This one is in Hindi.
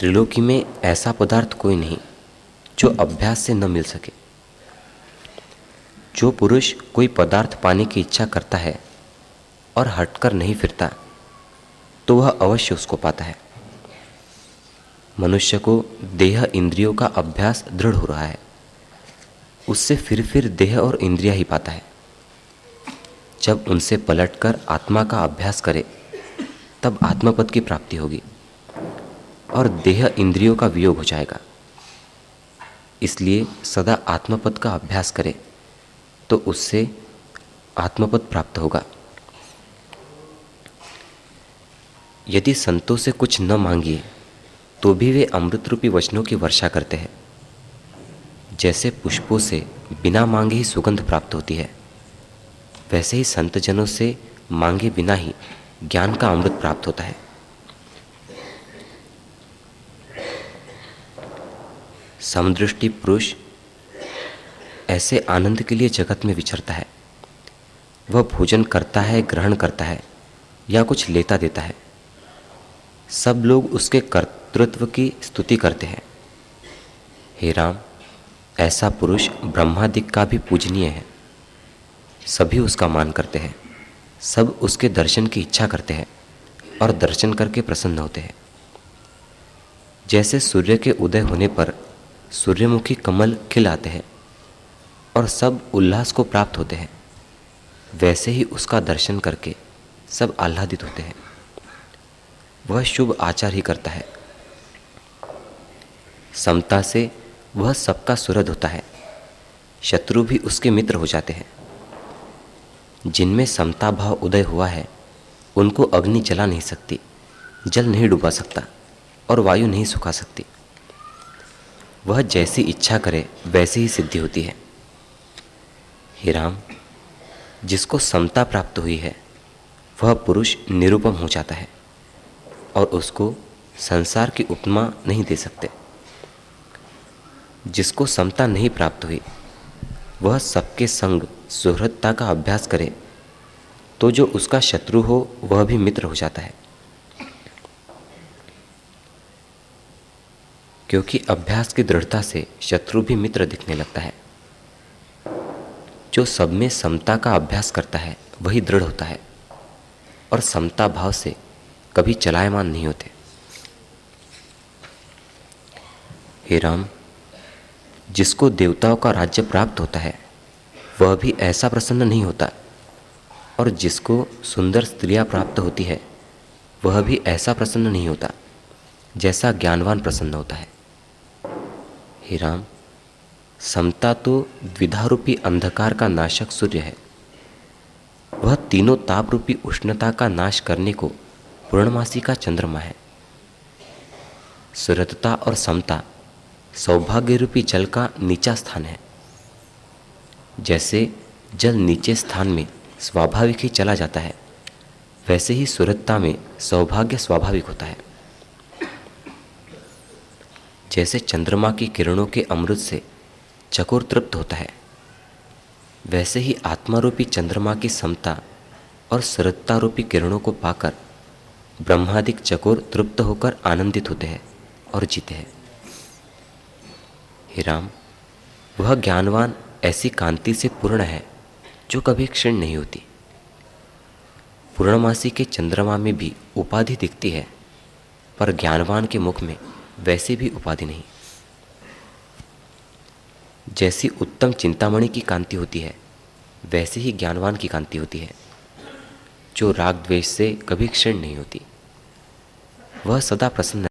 त्रिलोकी में ऐसा पदार्थ कोई नहीं जो अभ्यास से न मिल सके। जो पुरुष कोई पदार्थ पाने की इच्छा करता है और हटकर नहीं फिरता, तो वह अवश्य उसको पाता है। मनुष्य को देह इंद्रियों का अभ्यास दृढ़ हो रहा है, उससे फिर देह और इंद्रियां ही पाता है। जब उनसे पलटकर आत्मा का अभ्यास करे, तब आत्मपद की प्राप्ति होगी और देह इंद्रियों का वियोग हो जाएगा। इसलिए सदा आत्मपद का अभ्यास करे तो उससे आत्मपद प्राप्त होगा। यदि संतों से कुछ न मांगिए तो भी वे अमृत रूपी वचनों की वर्षा करते हैं। जैसे पुष्पों से बिना मांगे ही सुगंध प्राप्त होती है, वैसे ही संतजनों से मांगे बिना ही ज्ञान का अमृत प्राप्त होता है। समदृष्टि पुरुष ऐसे आनंद के लिए जगत में विचरता है। वह भोजन करता है, ग्रहण करता है या कुछ लेता देता है। सब लोग उसके कर्तृत्व की स्तुति करते हैं। हे राम, ऐसा पुरुष ब्रह्मादिक का भी पूजनीय है। सभी उसका मान करते हैं, सब उसके दर्शन की इच्छा करते हैं और दर्शन करके प्रसन्न होते हैं। जैसे सूर्य के उदय होने पर सूर्यमुखी कमल खिल आते हैं और सब उल्लास को प्राप्त होते हैं, वैसे ही उसका दर्शन करके सब आह्लादित होते हैं। वह शुभ आचार ही करता है। समता से वह सबका सुहृद होता है। शत्रु भी उसके मित्र हो जाते हैं। जिनमें समता भाव उदय हुआ है, उनको अग्नि जला नहीं सकती, जल नहीं डुबा सकता और वायु नहीं सुखा सकती। वह जैसी इच्छा करे वैसी ही सिद्धि होती है। हे राम, जिसको समता प्राप्त हुई है वह पुरुष निरुपम हो जाता है और उसको संसार की उपमा नहीं दे सकते। जिसको समता नहीं प्राप्त हुई वह सबके संग सुहृदता का अभ्यास करे तो जो उसका शत्रु हो वह भी मित्र हो जाता है, क्योंकि अभ्यास की दृढ़ता से शत्रु भी मित्र दिखने लगता है। जो सब में समता का अभ्यास करता है वही दृढ़ होता है और समता भाव से कभी चलायमान नहीं होते। हे राम, जिसको देवताओं का राज्य प्राप्त होता है वह भी ऐसा प्रसन्न नहीं होता, और जिसको सुंदर स्त्रियां प्राप्त होती है वह भी ऐसा प्रसन्न नहीं होता जैसा ज्ञानवान प्रसन्न होता है। हे राम, समता तो द्विधा रूपी अंधकार का नाशक सूर्य है। वह तीनों ताप रूपी उष्णता का नाश करने को पूर्णमासी का चंद्रमा है। सुहृदता और समता सौभाग्य रूपी जल का नीचा स्थान है। जैसे जल नीचे स्थान में स्वाभाविक ही चला जाता है, वैसे ही सुहृदता में सौभाग्य स्वाभाविक होता है। जैसे चंद्रमा की किरणों के अमृत से चकोर तृप्त होता है, वैसे ही आत्मा रूपी चंद्रमा की समता और सुहृदता रूपी किरणों को पाकर ब्रह्मादिक चकोर तृप्त होकर आनंदित होते हैं और जीते हैं। हे राम, वह ज्ञानवान ऐसी कांति से पूर्ण है जो कभी क्षीण नहीं होती। पूर्णमासी के चंद्रमा में भी उपाधि दिखती है, पर ज्ञानवान के मुख में वैसी भी उपाधि नहीं। जैसी उत्तम चिंतामणि की कांति होती है, वैसे ही ज्ञानवान की कांति होती है, जो राग द्वेष से कभी क्षीण नहीं होती। वह सदा प्रसन्न